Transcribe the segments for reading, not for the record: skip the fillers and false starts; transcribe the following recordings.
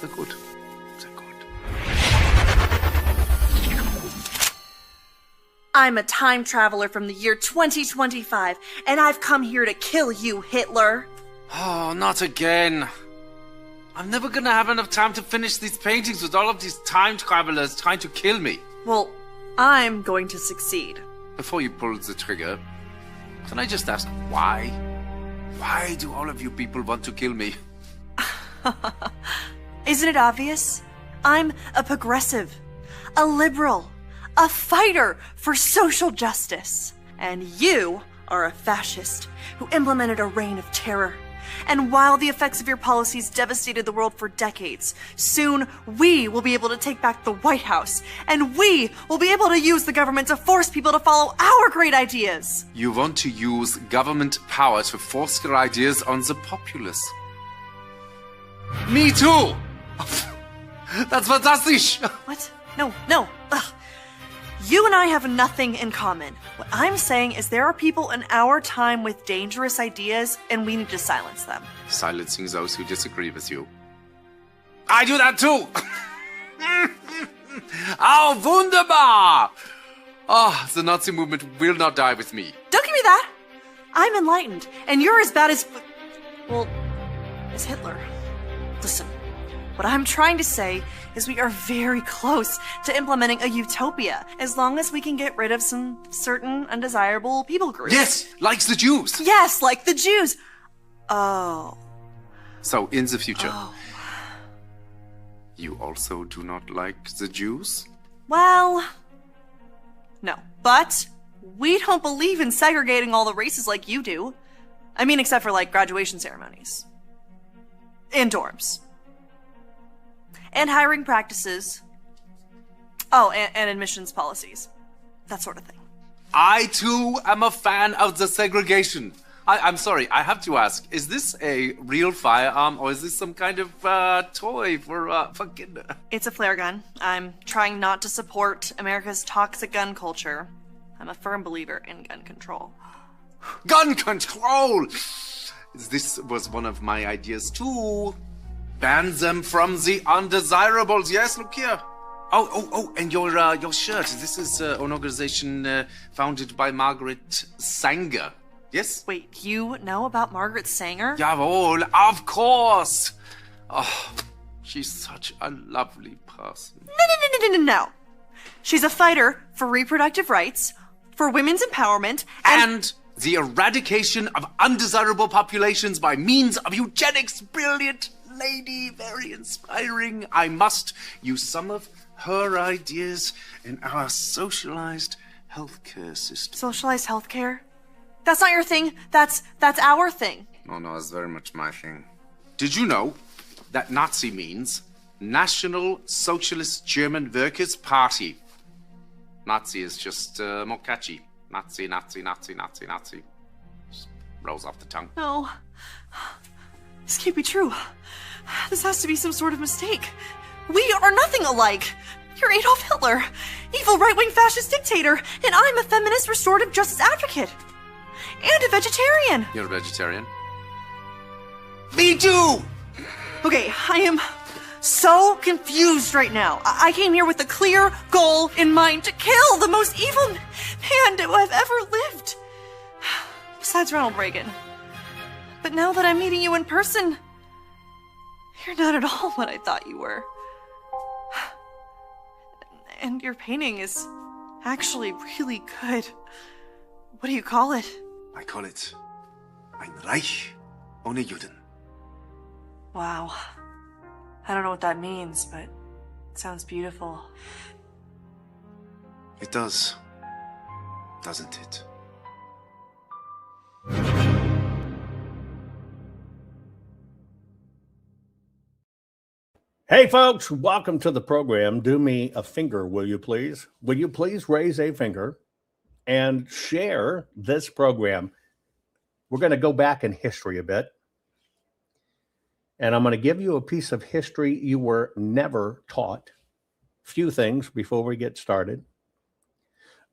Sehr gut. Sehr gut. I'm a time traveler from the year 2025, and I've come here to kill you, Hitler. Oh, not again. I'm never gonna have enough time to finish these paintings with all of these time travelers trying to kill me. Well, I'm going to succeed. Before you pull the trigger, can I just ask why? Why do all of you people want to kill me? Isn't it obvious? I'm a progressive, a liberal, a fighter for social justice. And you are a fascist who implemented a reign of terror. And while the effects of your policies devastated the world for decades, soon we will be able to take back the White House, and we will be able to use the government to force people to follow our great ideas. You want to use government power to force your ideas on the populace. Me too! That's fantastic! What? No. Ugh. You and I have nothing in common. What I'm saying is there are people in our time with dangerous ideas, and we need to silence them. Silencing those who disagree with you. I do that too! Oh, wunderbar! Oh, the Nazi movement will not die with me. Don't give me that! I'm enlightened, and you're as bad as... well, as Hitler. Listen, what I'm trying to say is we are very close to implementing a utopia, as long as we can get rid of some certain undesirable people groups. Yes, like the Jews. Yes, like the Jews. Oh. So, in the future, Oh. you also do not like the Jews? Well, no. But we don't believe in segregating all the races like you do. I mean, except for, like, graduation ceremonies. And dorms. And hiring practices. Oh, and admissions policies. That sort of thing. I, too, am a fan of the segregation. I'm sorry, I have to ask, is this a real firearm, or is this some kind of toy for kids? It's a flare gun. I'm trying not to support America's toxic gun culture. I'm a firm believer in gun control. Gun control! This was one of my ideas, too. Ban them from the undesirables. Yes, look here. Oh, and your shirt. This is an organization founded by Margaret Sanger. Yes? Wait, you know about Margaret Sanger? Jawohl, of course. Oh, she's such a lovely person. No. She's a fighter for reproductive rights, for women's empowerment, And the eradication of undesirable populations by means of eugenics. Brilliant lady, very inspiring. I must use some of her ideas in our socialized healthcare system. Socialized healthcare? That's not your thing. That's our thing. No, it's very much my thing. Did you know that Nazi means National Socialist German Workers' Party? Nazi is just more catchy. Nazi. Just rolls off the tongue. No. This can't be true. This has to be some sort of mistake. We are nothing alike. You're Adolf Hitler, evil right-wing fascist dictator, and I'm a feminist restorative justice advocate. And a vegetarian. You're a vegetarian? Me too! Okay, I am so confused right now. I came here with a clear goal in mind to kill the most evil man to have ever lived. Besides Ronald Reagan. But now that I'm meeting you in person, you're not at all what I thought you were. And your painting is actually really good. What do you call it? I call it Ein Reich ohne Juden. Wow. I don't know what that means, but it sounds beautiful. It does, doesn't it? Hey folks, welcome to the program. Do me a finger, will you please? Will you please raise a finger and share this program? We're going to go back in history a bit. And I'm going to give you a piece of history you were never taught. Few things before we get started.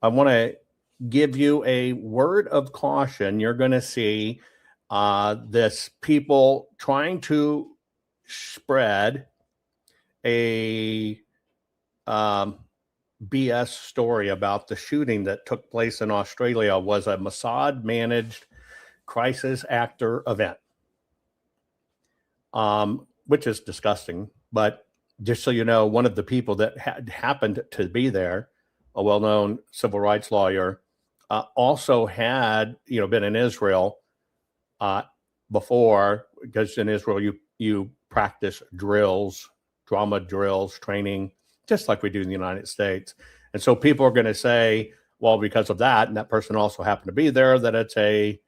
I want to give you a word of caution. You're going to see this people trying to spread a BS story about the shooting that took place in Australia was a Mossad-managed crisis actor event, which is disgusting. But just so you know, one of the people that had happened to be there, a well-known civil rights lawyer, also had been in Israel before, because in Israel you practice drills, drama drills, training, just like we do in the United States. And so people are going to say, well, because of that, and that person also happened to be there, that it's a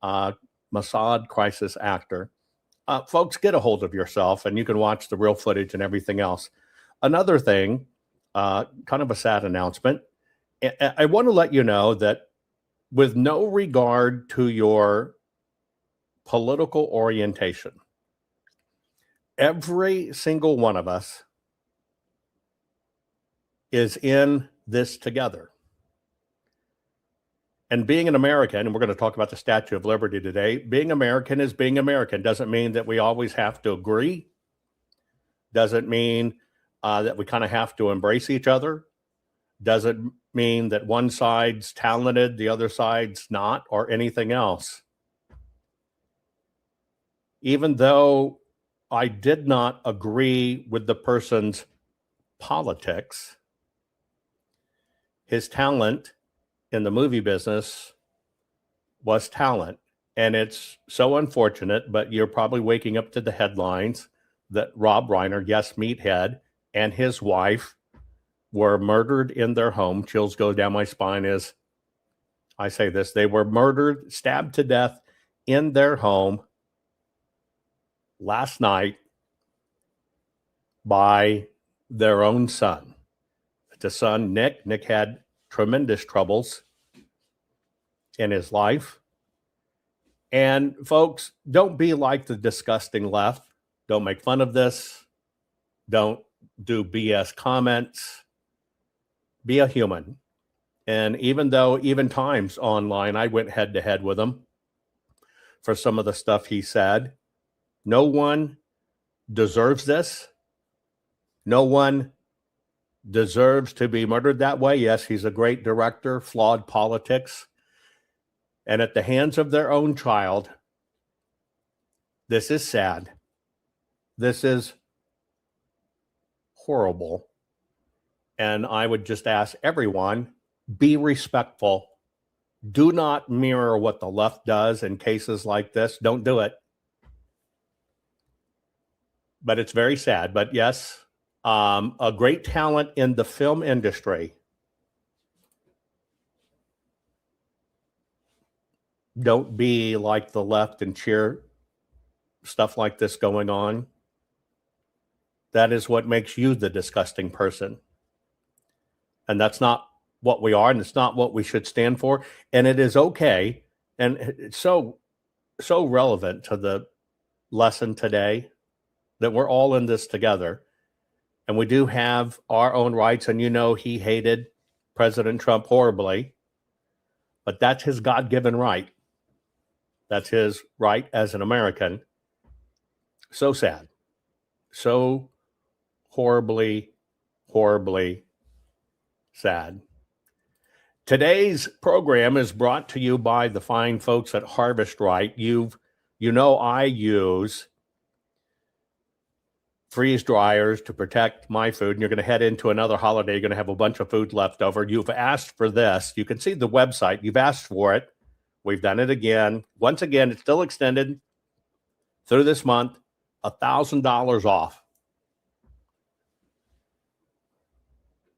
Mossad crisis actor. Folks, get a hold of yourself, and you can watch the real footage and everything else. Another thing, kind of a sad announcement. I want to let you know that with no regard to your political orientation, every single one of us is in this together. And being an American, and we're going to talk about the Statue of Liberty today, being American is being American. Doesn't mean that we always have to agree. Doesn't mean that we kind of have to embrace each other. Doesn't mean that one side's talented, the other side's not, or anything else. Even though I did not agree with the person's politics, his talent in the movie business was talent. And it's so unfortunate, but you're probably waking up to the headlines that Rob Reiner, yes, Meathead, and his wife were murdered in their home. Chills go down my spine as I say this. They were murdered, stabbed to death in their home last night by their own son. The son, Nick had tremendous troubles in his life. And folks, don't be like the disgusting left. Don't make fun of this. Don't do BS comments. Be a human. And even though, even times online, I went head to head with him for some of the stuff he said, no one deserves this. No one deserves to be murdered that way. Yes, he's a great director, flawed politics. And at the hands of their own child, this is sad. This is horrible. And I would just ask everyone, be respectful. Do not mirror what the left does in cases like this. Don't do it. But it's very sad. But yes, a great talent in the film industry. Don't be like the left and cheer stuff like this going on. That is what makes you the disgusting person. And that's not what we are, and it's not what we should stand for. And it is okay. And it's so relevant to the lesson today that we're all in this together. And we do have our own rights. And he hated President Trump horribly, but that's his God-given right. That's his right as an American. So sad. So horribly, horribly sad. Today's program is brought to you by the fine folks at Harvest Right. I use freeze dryers to protect my food, and you're going to head into another holiday. You're going to have a bunch of food left over. You've asked for this. You can see the website. You've asked for it. We've done it again. Once again, it's still extended through this month, $1,000 off.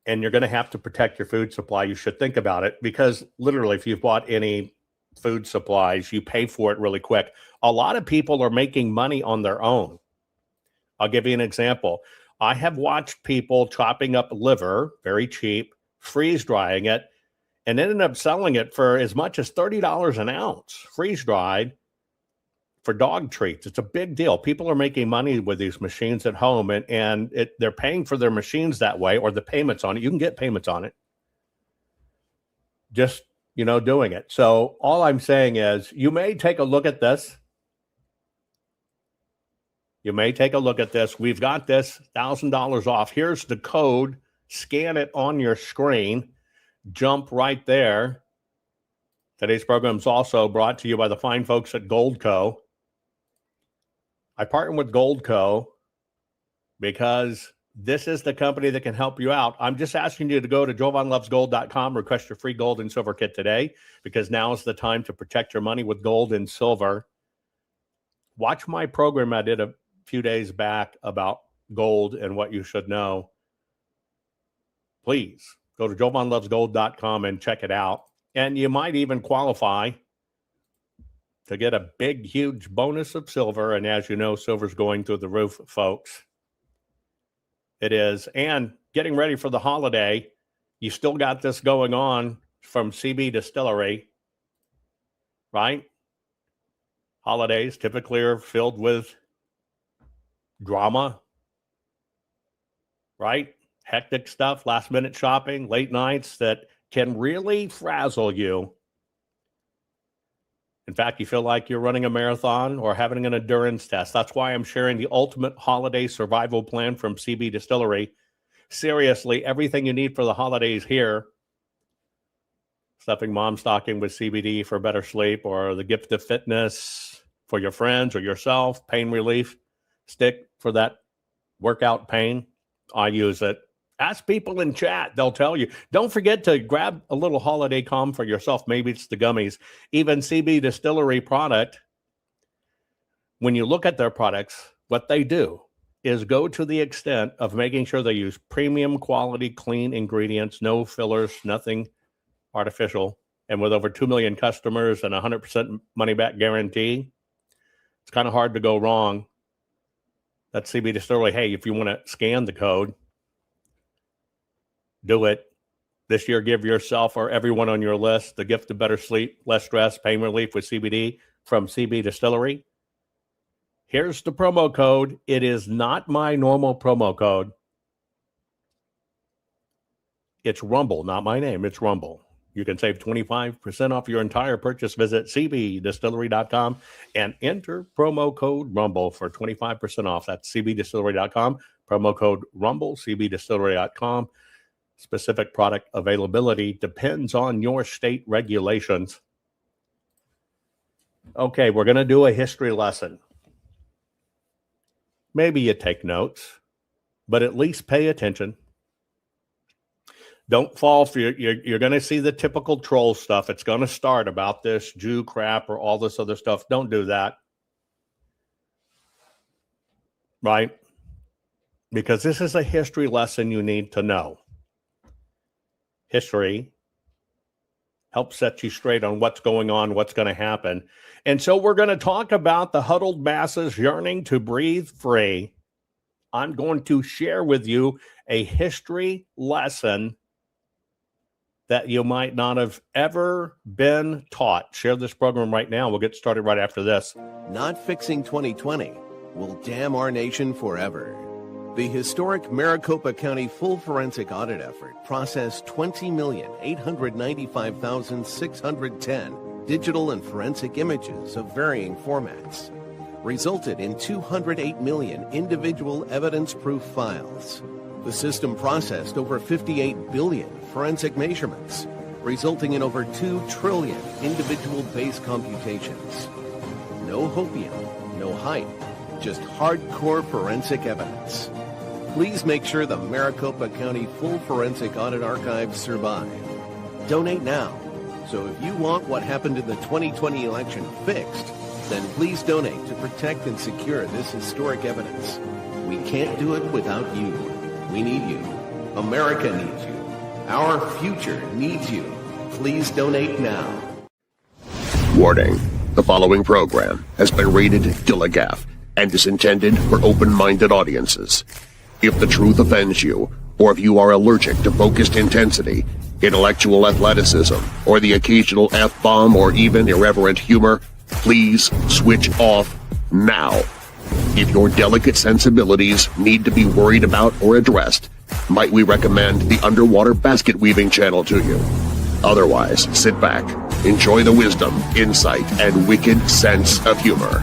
And you're going to have to protect your food supply. You should think about it, because literally, if you've bought any food supplies, you pay for it really quick. A lot of people are making money on their own. I'll give you an example. I have watched people chopping up liver, very cheap, freeze drying it, and ended up selling it for as much as $30 an ounce, freeze dried, for dog treats. It's a big deal. People are making money with these machines at home, and they're paying for their machines that way, or the payments on it. You can get payments on it. Just, doing it. So all I'm saying is, you may take a look at this. You may take a look at this. We've got this $1,000 off. Here's the code. Scan it on your screen. Jump right there. Today's program is also brought to you by the fine folks at Goldco. I partner with Goldco because this is the company that can help you out. I'm just asking you to go to jovanlovesgold.com, request your free gold and silver kit today, because now is the time to protect your money with gold and silver. Watch my program I did a few days back about gold and what you should know. Please go to jovanlovesgold.com and check it out. And you might even qualify to get a big, huge bonus of silver. And as you know, silver's going through the roof, folks. It is. And getting ready for the holiday, you still got this going on from CB Distillery, right? Holidays typically are filled with drama, right? Hectic stuff, last minute shopping, late nights that can really frazzle you. In fact, you feel like you're running a marathon or having an endurance test. That's why I'm sharing the ultimate holiday survival plan from CB Distillery. Seriously, everything you need for the holidays here. Stuffing mom stocking with CBD for better sleep, or the gift of fitness for your friends or yourself, pain relief stick for that workout pain. I use it. Ask people in chat. They'll tell you. Don't forget to grab a little holiday calm for yourself. Maybe it's the gummies. Even CB Distillery product, when you look at their products, what they do is go to the extent of making sure they use premium quality, clean ingredients, no fillers, nothing artificial. And with over 2 million customers and 100% money-back guarantee, it's kind of hard to go wrong. That's CB Distillery. Hey, if you want to scan the code, do it. This year, give yourself or everyone on your list the gift of better sleep, less stress, pain relief with CBD from CB Distillery. Here's the promo code. It is not my normal promo code. It's Rumble, not my name. It's Rumble. You can save 25% off your entire purchase. Visit cbdistillery.com and enter promo code Rumble for 25% off. That's cbdistillery.com. Promo code Rumble, cbdistillery.com. Specific product availability depends on your state regulations. Okay, we're going to do a history lesson. Maybe you take notes, but at least pay attention. Don't fall for you're going to see the typical troll stuff. It's going to start about this Jew crap or all this other stuff. Don't do that. Right? Because this is a history lesson you need to know. History helps set you straight on what's going on, what's going to happen. And so we're going to talk about the huddled masses yearning to breathe free. I'm going to share with you a history lesson that you might not have ever been taught. Share this program right now. We'll get started right after this. Not fixing 2020 will damn our nation forever. The historic Maricopa County full forensic audit effort processed 20,895,610 digital and forensic images of varying formats, resulted in 208 million individual evidence-proof files. The system processed over 58 billion forensic measurements, resulting in over 2 trillion individual base computations. No hopium, no hype, just hardcore forensic evidence. Please make sure the Maricopa County Full Forensic Audit Archives survive. Donate now. So if you want what happened in the 2020 election fixed, then please donate to protect and secure this historic evidence. We can't do it without you. We need you. America needs you. Our future needs you. Please donate now. Warning. The following program has been rated Gilligaff and is intended for open-minded audiences. If the truth offends you, or if you are allergic to focused intensity, intellectual athleticism, or the occasional F-bomb or even irreverent humor, please switch off now. If your delicate sensibilities need to be worried about or addressed, might we recommend the Underwater Basket Weaving channel to you? Otherwise, sit back, enjoy the wisdom, insight, and wicked sense of humor.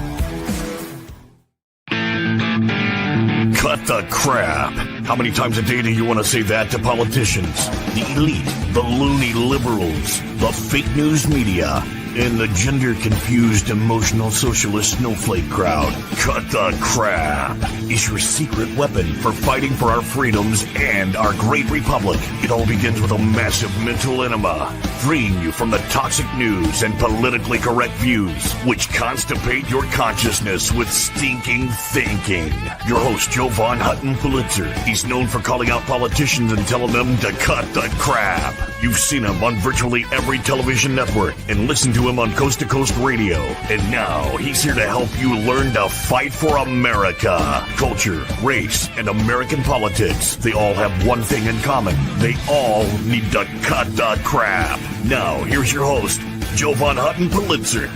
Cut the crap. How many times a day do you want to say that to politicians, the elite, the loony liberals, the fake news media, and the gender-confused, emotional socialist snowflake crowd? Cut the crap is your secret weapon for fighting for our freedoms and our great republic. It all begins with a massive mental enema, freeing you from the toxic news and politically correct views, which constipate your consciousness with stinking thinking. Your host, Jovan Hutton Pulitzer. He's known for calling out politicians and telling them to cut the crap. You've seen him on virtually every television network and listened to him on Coast to Coast Radio. And now he's here to help you learn to fight for America. Culture, race, and American politics. They all have one thing in common. They all need to cut the crap. Now, here's your host, Jovan Hutton Pulitzer.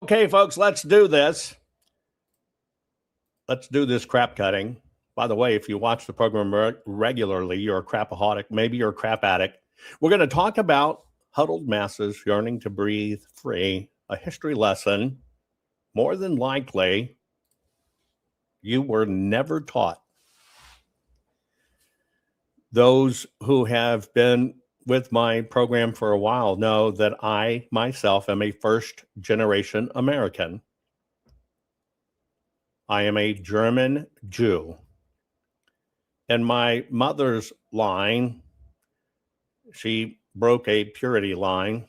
Okay, folks, let's do this. Let's do this crap cutting. By the way, if you watch the program regularly, you're a crapaholic. Maybe you're a crap addict. We're going to talk about huddled masses yearning to breathe free, a history lesson. More than likely, you were never taught. Those who have been with my program for a while know that I myself am a first-generation American. I am a German Jew. And my mother's line, she broke a purity line,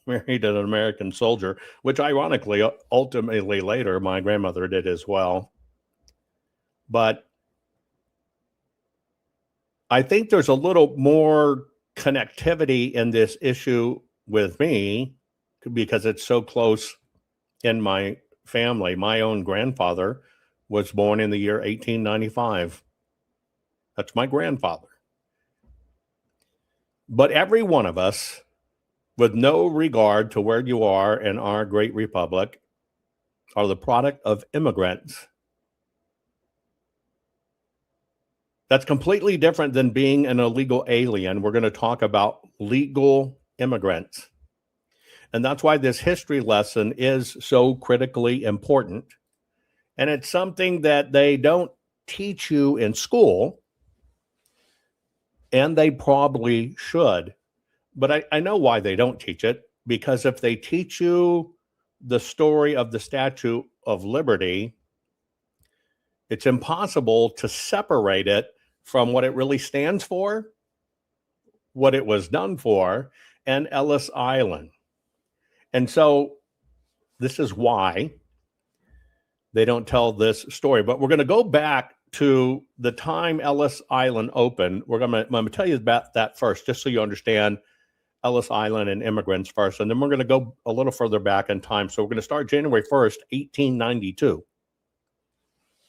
married an American soldier, which ironically, ultimately later, my grandmother did as well. But I think there's a little more connectivity in this issue with me because it's so close in my family. My own grandfather was born in the year 1895. That's my grandfather. But every one of us, with no regard to where you are in our great republic, are the product of immigrants. That's completely different than being an illegal alien. We're going to talk about legal immigrants. And that's why this history lesson is so critically important. And it's something that they don't teach you in school, and they probably should. But I know why they don't teach it, because if they teach you the story of the Statue of Liberty, it's impossible to separate it from what it really stands for, what it was done for, and Ellis Island. And so this is why they don't tell this story. But we're going to go back to the time Ellis Island opened. I'm going to tell you about that first, just so you understand Ellis Island and immigrants first. And then we're going to go a little further back in time. So we're going to start January 1st, 1892.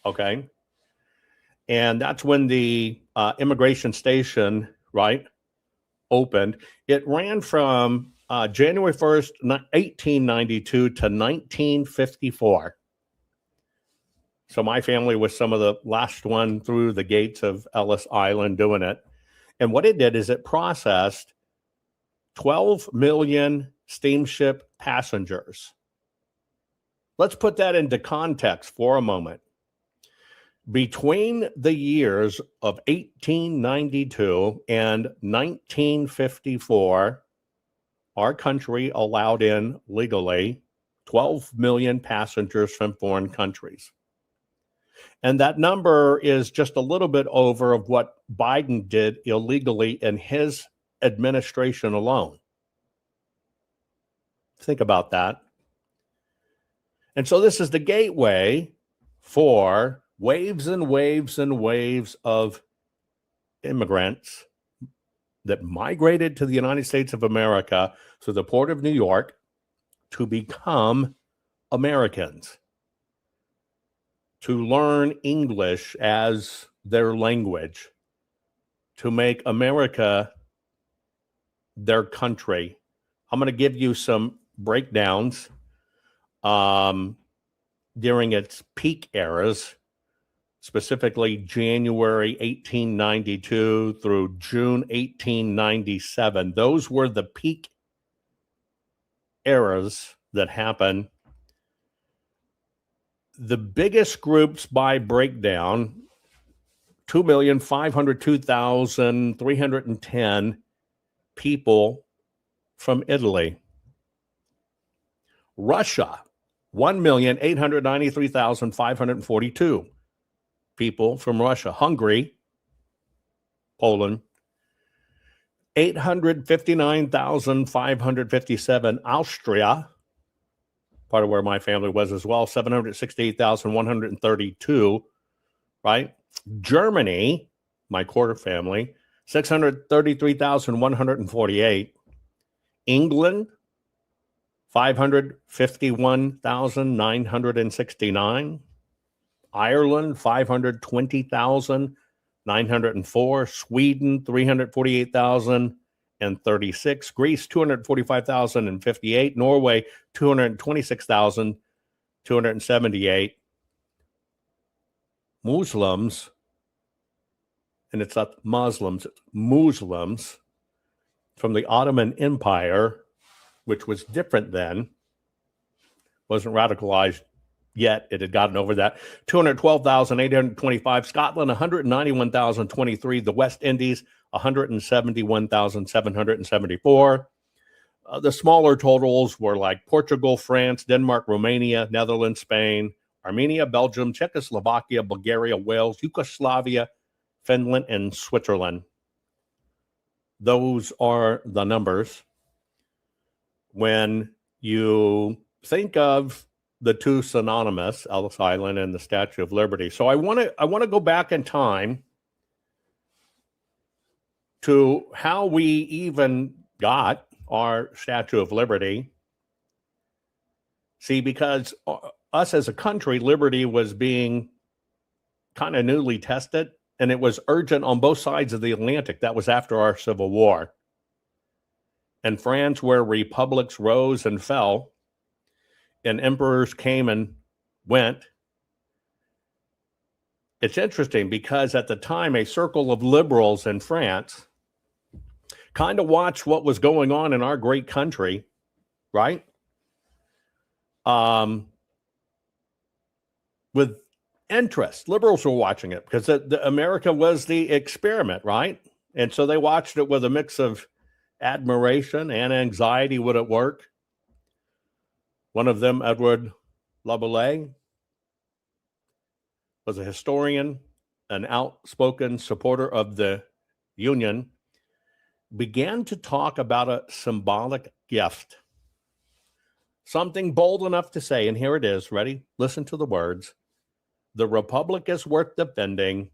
Okay? And that's when the immigration station, right, opened. It ran from January 1st, 1892 to 1954. So my family was some of the last one through the gates of Ellis Island doing it. And what it did is it processed 12 million steamship passengers. Let's put that into context for a moment. Between the years of 1892 and 1954, our country allowed in legally 12 million passengers from foreign countries. And that number is just a little bit over of what Biden did illegally in his administration alone. Think about that. And so this is the gateway for waves and waves and waves of immigrants that migrated to the United States of America through the port of New York to become Americans, to learn English as their language, to make America their country. I'm going to give you some breakdowns during its peak eras specifically January 1892 through June 1897. Those were the peak eras that happened. The biggest groups by breakdown, 2,502,310 people from Italy. Russia, 1,893,542 people from Russia. Hungary, Poland, 859,557. Austria, part of where my family was as well, 768,132, right? Germany, my quarter family, 633,148. England, 551,969. Ireland, 520,904. Sweden, 348,036. Greece, 245,058. Norway, 226,278. Muslims, and it's not Muslims, it's Muslims from the Ottoman Empire, which was different then, wasn't radicalized yet. It had gotten over that. 212,825. Scotland, 191,023. The West Indies, 171,774. The smaller totals were like Portugal, France, Denmark, Romania, Netherlands, Spain, Armenia, Belgium, Czechoslovakia, Bulgaria, Wales, Yugoslavia, Finland, and Switzerland. Those are the numbers. When you think of the two synonymous, Ellis Island and the Statue of Liberty. So I want to go back in time to how we even got our Statue of Liberty. See, because us as a country, liberty was being kind of newly tested, and it was urgent on both sides of the Atlantic. That was after our Civil War. And France, where republics rose and fell, and emperors came and went. It's interesting because at the time, a circle of liberals in France kind of watched what was going on in our great country, right? With interest. Liberals were watching it because America was the experiment, right? And so they watched it with a mix of admiration and anxiety. Would it work? One of them, Edward Laboulaye, was a historian, an outspoken supporter of the Union, began to talk about a symbolic gift. Something bold enough to say, and here it is, ready? Listen to the words. The Republic is worth defending,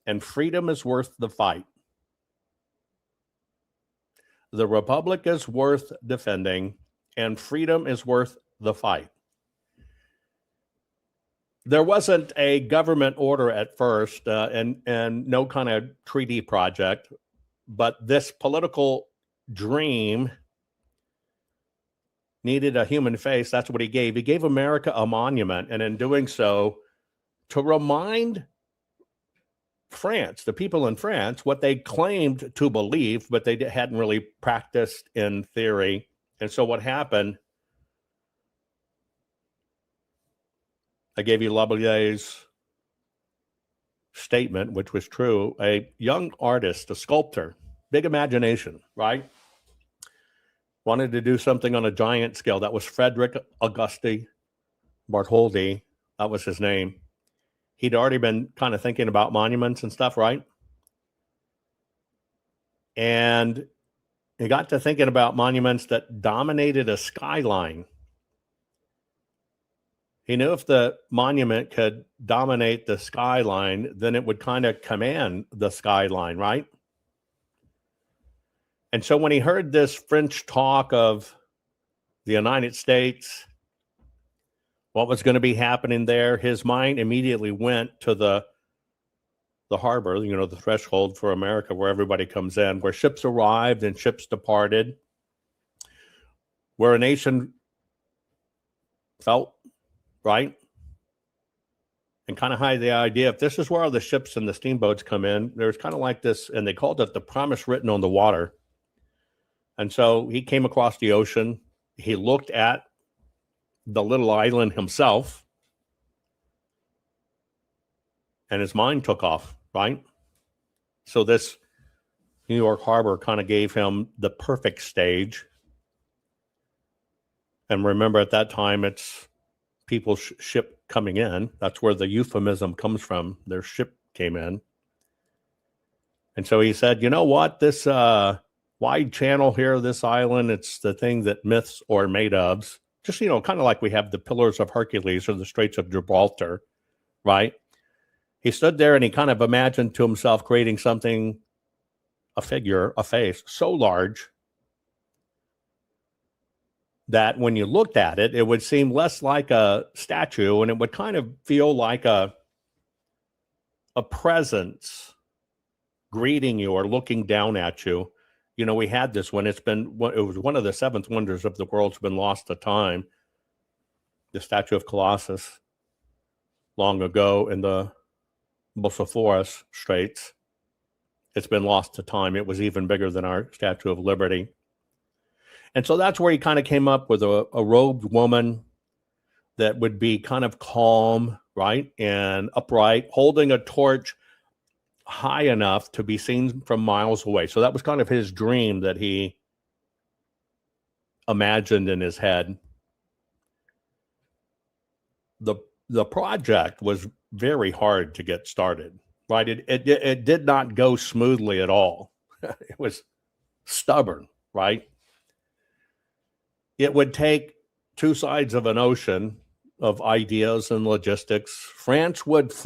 and freedom is worth the fight. The Republic is worth defending, and freedom is worth the fight. There wasn't a government order at first, and no kind of treaty project, but this political dream needed a human face. That's what he gave. He gave America a monument, and in doing so, to remind France, the people in France, what they claimed to believe, but they hadn't really practiced in theory. And so what happened, I gave you Laboulaye's statement, which was true. A young artist, a sculptor, big imagination, right? Wanted to do something on a giant scale. That was Frederick Auguste Bartholdi. That was his name. He'd already been kind of thinking about monuments and stuff, right? And he got to thinking about monuments that dominated a skyline. He knew if the monument could dominate the skyline, then it would kind of command the skyline, right? And so when he heard this French talk of the United States, what was going to be happening there, his mind immediately went to the harbor, the threshold for America where everybody comes in, where ships arrived and ships departed, where a nation felt right and kind of had the idea, if this is where all the ships and the steamboats come in, there's kind of like this, and they called it the promise written on the water. And so he came across the ocean. He looked at the little island himself, and his mind took off, right? So this New York Harbor kind of gave him the perfect stage. And remember, at that time, it's people's ship coming in. That's where the euphemism comes from. Their ship came in. And so he said, you know what? This wide channel here, this island, it's the thing that myths are made of. Just, kind of like we have the Pillars of Hercules or the Straits of Gibraltar, right? He stood there and he kind of imagined to himself creating something, a figure, a face, so large that when you looked at it, it would seem less like a statue and it would kind of feel like a presence greeting you or looking down at you. We had this when it was one of the seventh wonders of the world's been lost to time. The statue of Colossus long ago in the Bosphorus Straits. It's been lost to time. It was even bigger than our Statue of Liberty. And so that's where he kind of came up with a robed woman that would be kind of calm, right? And upright, holding a torch high enough to be seen from miles away. So that was kind of his dream that he imagined in his head. The project was very hard to get started, right? It did not go smoothly at all. It was stubborn, right? It would take two sides of an ocean of ideas and logistics. France itself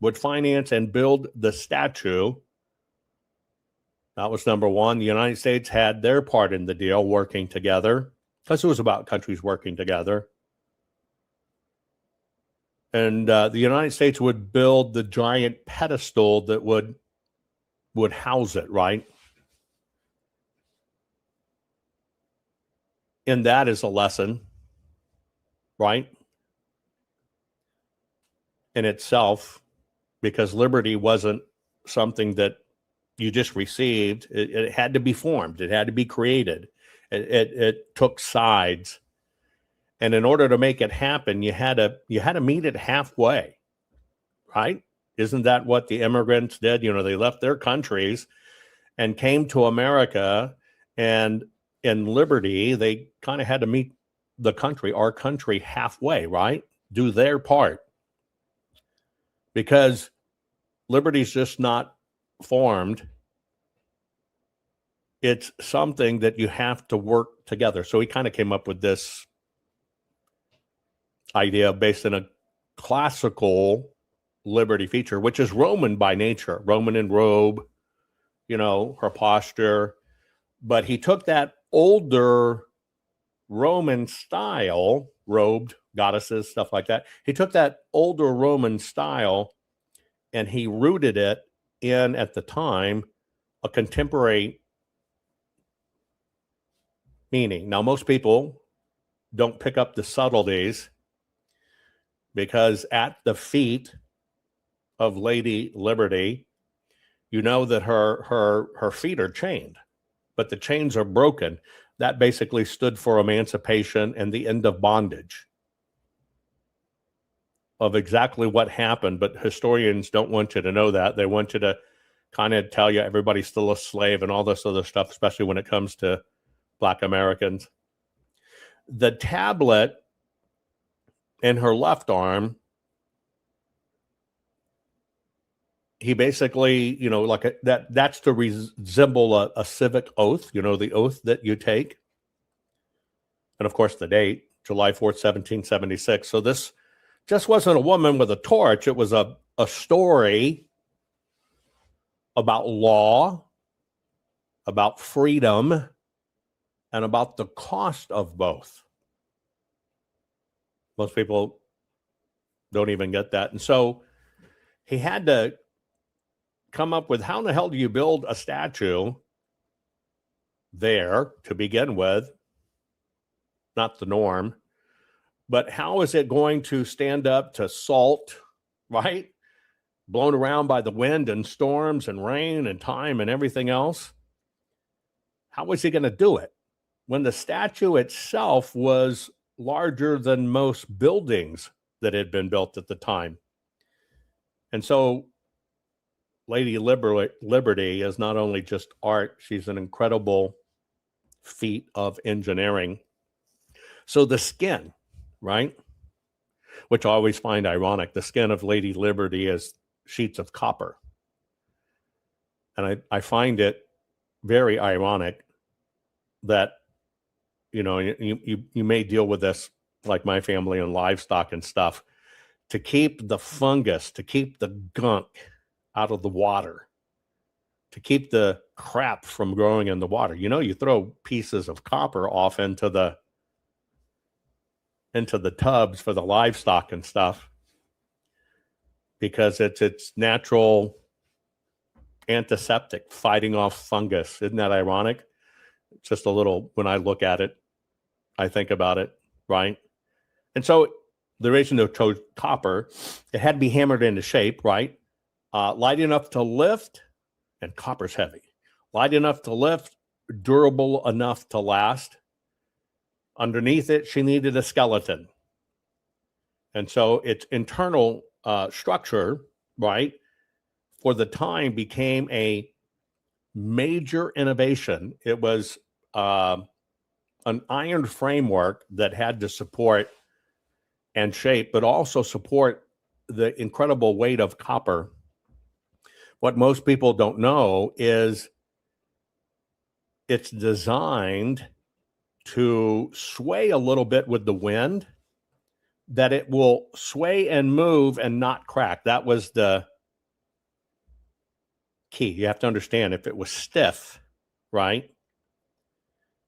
would finance and build the statue. That was number one. The United States had their part in the deal, working together, because it was about countries working together. And the United States would build the giant pedestal that would house it, right? And that is a lesson, right? In itself, because liberty wasn't something that you just received. It had to be formed. It had to be created. It took sides. And in order to make it happen, you had to meet it halfway, right? Isn't that what the immigrants did? They left their countries and came to America, and in liberty, they kind of had to meet our country halfway, right? Do their part. Because liberty's just not formed. It's something that you have to work together. So he kind of came up with this idea based in a classical liberty feature, which is Roman by nature, Roman in robe, her posture. But he took that older Roman style, robed goddesses, stuff like that. He took that older Roman style and he rooted it in, at the time, a contemporary meaning. Now, most people don't pick up the subtleties, because at the feet of Lady Liberty, that her feet are chained, but the chains are broken. That basically stood for emancipation and the end of bondage, of exactly what happened. But historians don't want you to know that. They want you to kind of tell you everybody's still a slave and all this other stuff, especially when it comes to Black Americans. The tablet in her left arm, he basically, that's to resemble a civic oath, the oath that you take. And of course, the date, July 4th, 1776. So this just wasn't a woman with a torch. It was a story about law, about freedom, and about the cost of both. Most people don't even get that. And so he had to come up with, how in the hell do you build a statue there to begin with? Not the norm. But how is it going to stand up to salt, right? Blown around by the wind and storms and rain and time and everything else? How was he going to do it when the statue itself was larger than most buildings that had been built at the time? And so Lady Liberty is not only just art, she's an incredible feat of engineering. So the skin, right? Which I always find ironic. The skin of Lady Liberty is sheets of copper. And I find it very ironic that, you may deal with this like my family and livestock and stuff, to keep the fungus, to keep the gunk out of the water, to keep the crap from growing in the water. You throw pieces of copper off into the tubs for the livestock and stuff because it's natural antiseptic, fighting off fungus. Isn't that ironic? Just a little, when I look at it, I think about it, right? And so the reason they chose copper, it had to be hammered into shape, right? Light enough to lift, and copper's heavy. Light enough to lift, durable enough to last. Underneath it, she needed a skeleton. And so its internal structure, right, for the time became a major innovation. It was an iron framework that had to support and shape, but also support the incredible weight of copper. What most people don't know is it's designed to sway a little bit with the wind, that it will sway and move and not crack. That was the key. You have to understand, if it was stiff, right?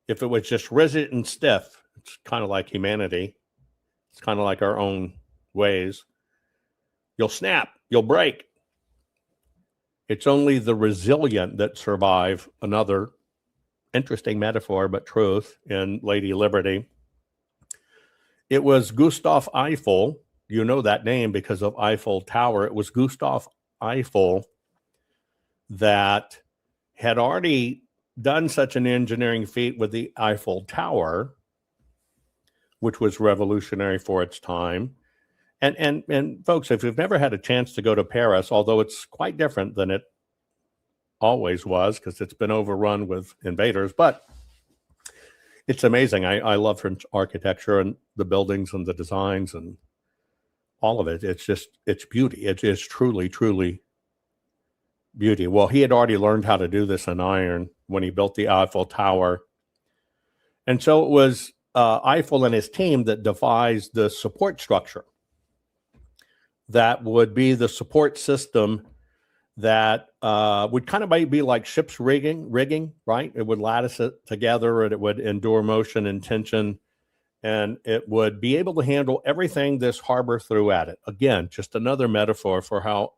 If it was just rigid and stiff, it's kind of like humanity. It's kind of like our own ways. You'll snap, you'll break. It's only the resilient that survive. Another interesting metaphor, but truth, in Lady Liberty. It was Gustav Eiffel. You know that name because of Eiffel Tower. It was Gustav Eiffel that had already done such an engineering feat with the Eiffel Tower, which was revolutionary for its time. And folks, if you've never had a chance to go to Paris, although it's quite different than it always was because it's been overrun with invaders, but it's amazing. I love French architecture and the buildings and the designs and all of it. It's beauty. It is truly, truly beauty. Well, he had already learned how to do this in iron when he built the Eiffel Tower. And so it was Eiffel and his team that devised the support structure that would be the support system that would kind of be like ship's rigging, right? It would lattice it together and it would endure motion and tension, and it would be able to handle everything this harbor threw at it. Again, just another metaphor for how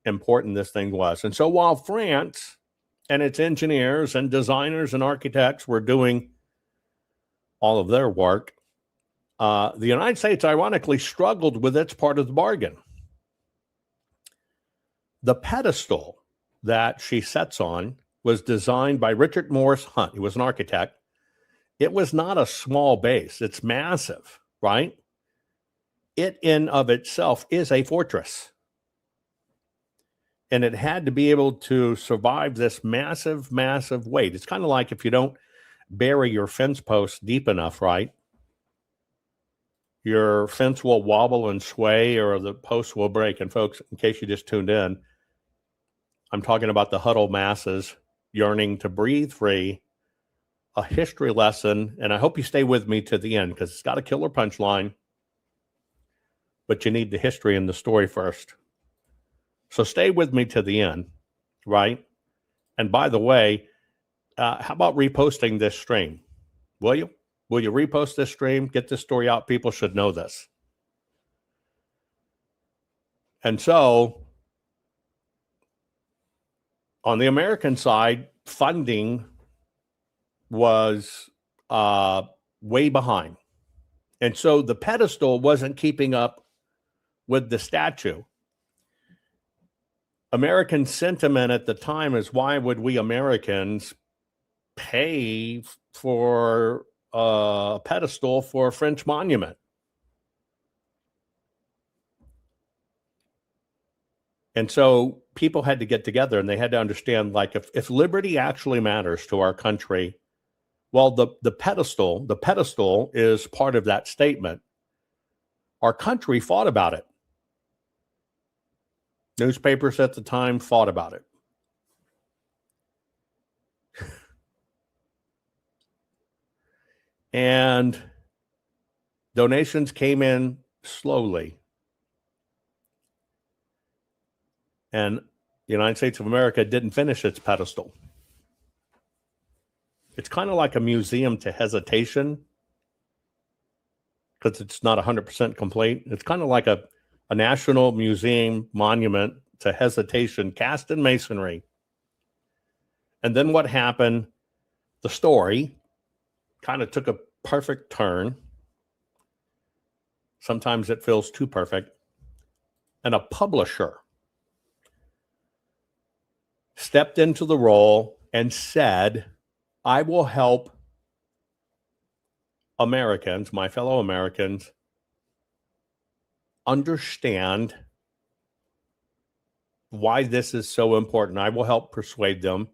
important this thing was. And so while France and its engineers and designers and architects were doing all of their work, the United States ironically struggled with its part of the bargain. The pedestal that she sits on was designed by Richard Morris Hunt. He was an architect. It was not a small base. It's massive, right? It in of itself is a fortress. And it had to be able to survive this massive, massive weight. It's kind of like if you don't bury your fence posts deep enough, right? Your fence will wobble and sway or the posts will break. And folks, in case you just tuned in, I'm talking about the huddled masses yearning to breathe free, a history lesson. And I hope you stay with me to the end because it's got a killer punchline, but you need the history and the story first. So stay with me to the end, right? And by the way, how about reposting this stream? Will you? Will you repost this stream? Get this story out. People should know this. And so, on the American side, funding was way behind And so the pedestal wasn't keeping up with the statue. American sentiment at the time is, why would we Americans pay for a pedestal for a French monument? And so people had to get together and they had to understand, like, if liberty actually matters to our country, well, the pedestal is part of that statement. Our country fought about it. Newspapers at the time fought about it. And donations came in slowly. And the United States of America didn't finish its pedestal. It's kind of like a museum to hesitation, because it's not 100% complete. It's kind of like a national museum monument to hesitation, cast in masonry. And then what happened? The story kind of took a perfect turn. Sometimes it feels too perfect. And a publisher stepped into the role and said, I will help Americans, my fellow Americans, understand why this is so important. I will help persuade them.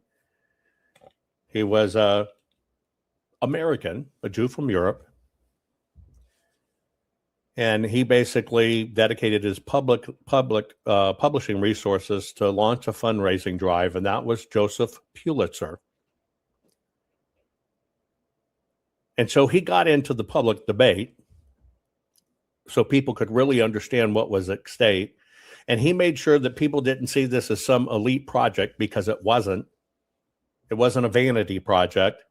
He was a American, a Jew from Europe. And he basically dedicated his public publishing resources to launch a fundraising drive, and that was Joseph Pulitzer. And so he got into the public debate so people could really understand what was at stake. And he made sure that people didn't see this as some elite project, because it wasn't. It wasn't a vanity project.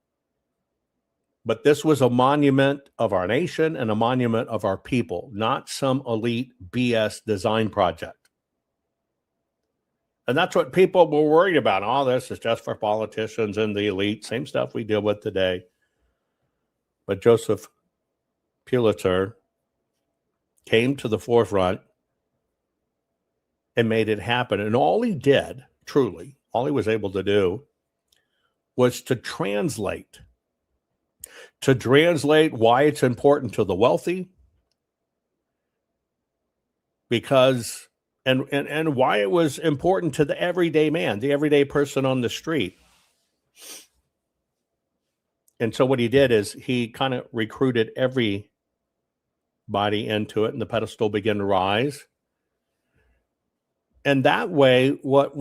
But this was a monument of our nation and a monument of our people, not some elite BS design project. And that's what people were worried about. All this is just for politicians and the elite. Same stuff we deal with today. But Joseph Pulitzer came to the forefront and made it happen. And all he did, truly, all he was able to do was to translate why it's important to the wealthy, because and why it was important to the everyday man, the everyday person on the street. And so what he did is he kind of recruited everybody into it, and the pedestal began to rise. And that way, what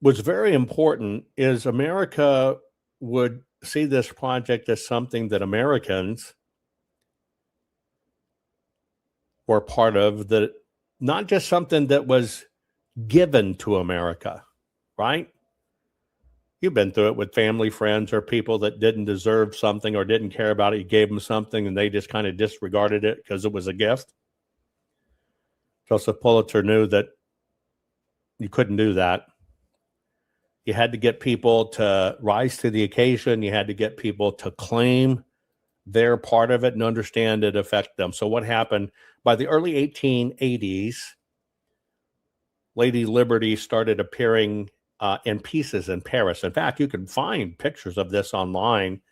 was very important is America would see this project as something that Americans were part of, that not just something that was given to America, right? You've been through it with family, friends, or people that didn't deserve something or didn't care about it. You gave them something and they just kind of disregarded it because it was a gift. Joseph Pulitzer knew that you couldn't do that. You had to get people to rise to the occasion. You had to get people to claim their part of it and understand it affect them. So what happened? By the early 1880s, Lady Liberty started appearing in pieces in Paris. In fact, you can find pictures of this online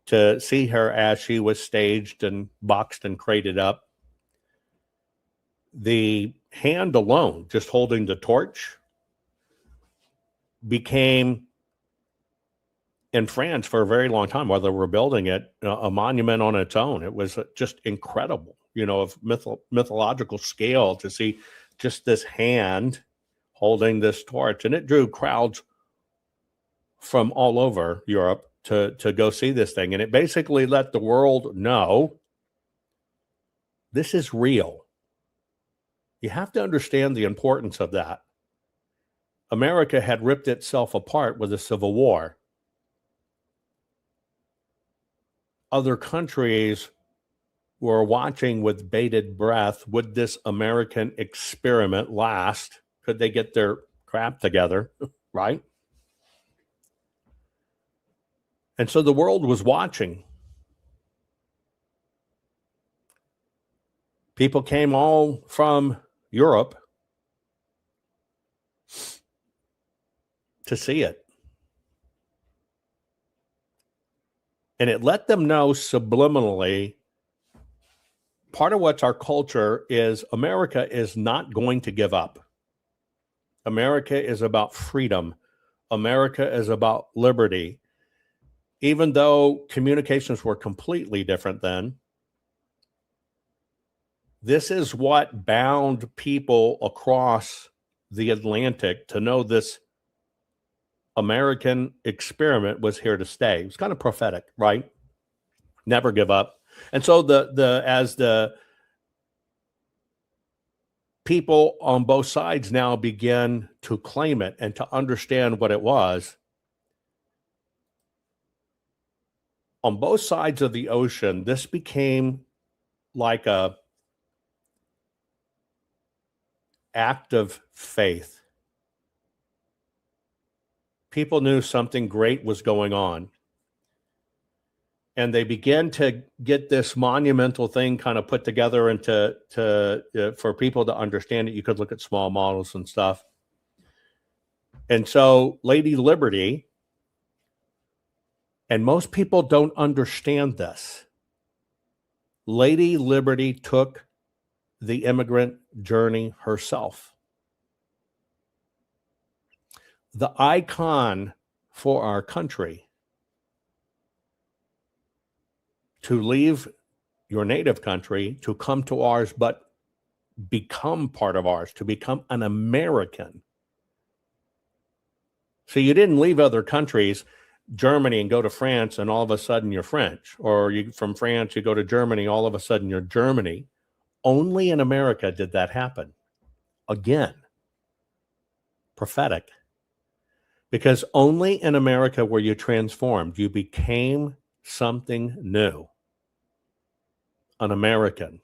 to see her as she was staged and boxed and crated up. The hand alone, just holding the torch, became, in France for a very long time, while they were building it, a monument on its own. It was just incredible, of mythological scale, to see just this hand holding this torch. And it drew crowds from all over Europe to go see this thing. And it basically let the world know this is real. You have to understand the importance of that. America had ripped itself apart with the Civil War. Other countries were watching with bated breath. Would this American experiment last? Could they get their crap together, right? And so the world was watching. People came all from Europe to see it. And it let them know subliminally, part of what's our culture is America is not going to give up. America is about freedom. America is about liberty. Even though communications were completely different then, this is what bound people across the Atlantic to know this American experiment was here to stay. It was kind of prophetic, right? Never give up. And so as the people on both sides now begin to claim it and to understand what it was, on both sides of the ocean, this became like a act of faith. People knew something great was going on. And they began to get this monumental thing kind of put together and for people to understand it. You could look at small models and stuff. And so Lady Liberty, and most people don't understand this, Lady Liberty took the immigrant journey herself. The icon for our country, to leave your native country, to come to ours, but become part of ours, to become an American. So you didn't leave other countries, Germany, and go to France, and all of a sudden you're French. Or from France, you go to Germany, all of a sudden you're Germany. Only in America did that happen. Again, prophetic. Because only in America were you transformed. You became something new. An American.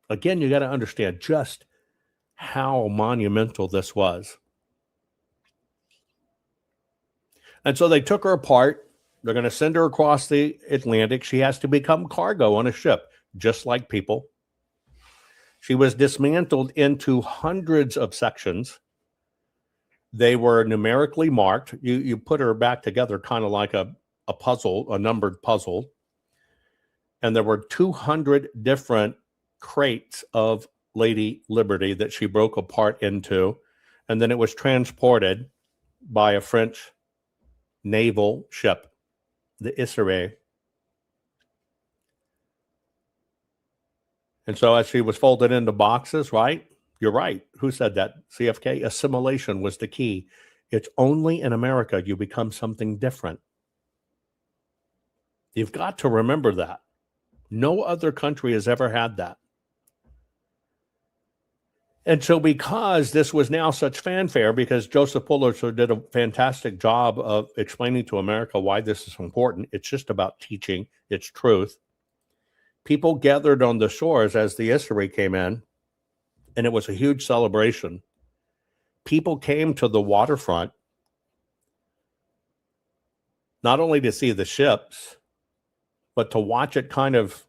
Again, you got to understand just how monumental this was. And so they took her apart. They're going to send her across the Atlantic. She has to become cargo on a ship, just like people. She was dismantled into hundreds of sections. They were numerically marked. You put her back together kind of like a puzzle, a numbered puzzle. And there were 200 different crates of Lady Liberty that she broke apart into. And then it was transported by a French naval ship, the Isere. And so as she was folded into boxes, right? You're right. Who said that? CFK? Assimilation was the key. It's only in America you become something different. You've got to remember that. No other country has ever had that. And so because this was now such fanfare, because Joseph Pulitzer did a fantastic job of explaining to America why this is important, it's just about teaching, it's truth. People gathered on the shores as the Isere came in, and it was a huge celebration. People came to the waterfront, not only to see the ships, but to watch it kind of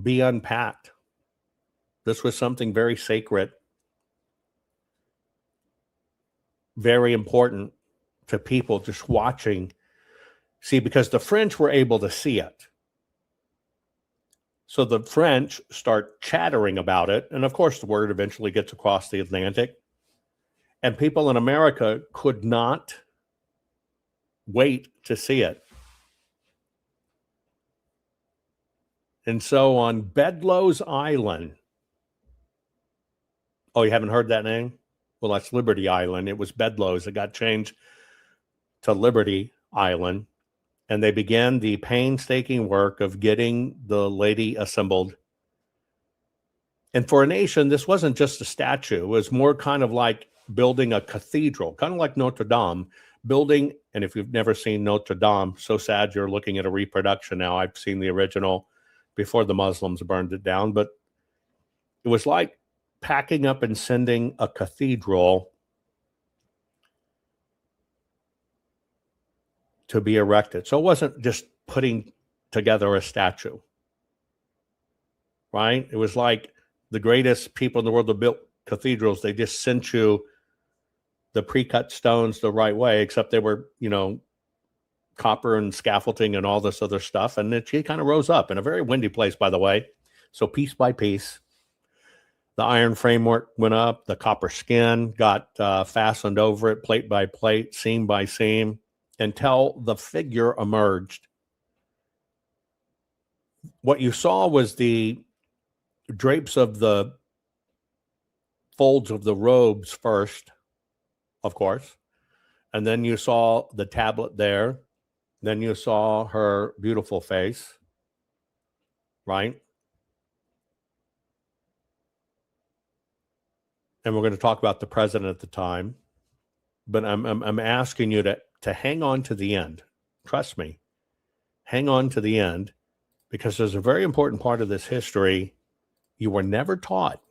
be unpacked. This was something very sacred, very important to people just watching. See, because the French were able to see it. So the French start chattering about it. And of course, the word eventually gets across the Atlantic. And people in America could not wait to see it. And so on Bedloe's Island, oh, you haven't heard that name? Well, that's Liberty Island. It was Bedloe's. It got changed to Liberty Island. And they began the painstaking work of getting the lady assembled. And for a nation, this wasn't just a statue. It was more kind of like building a cathedral, kind of like Notre Dame, building. And if you've never seen Notre Dame, so sad you're looking at a reproduction now. I've seen the original before the Muslims burned it down. But it was like packing up and sending a cathedral to be erected. So it wasn't just putting together a statue. right? It was like the greatest people in the world that built cathedrals. They just sent you the pre-cut stones the right way, except they were, copper and scaffolding and all this other stuff. And then she kind of rose up in a very windy place, by the way. So piece by piece, the iron framework went up, the copper skin got fastened over it, plate by plate, seam by seam, until the figure emerged. What you saw was the drapes of the folds of the robes first, of course, and then you saw the tablet there. Then you saw her beautiful face, right? And we're going to talk about the president at the time, but I'm asking you to hang on to the end. Trust me, hang on to the end, because there's a very important part of this history you were never taught.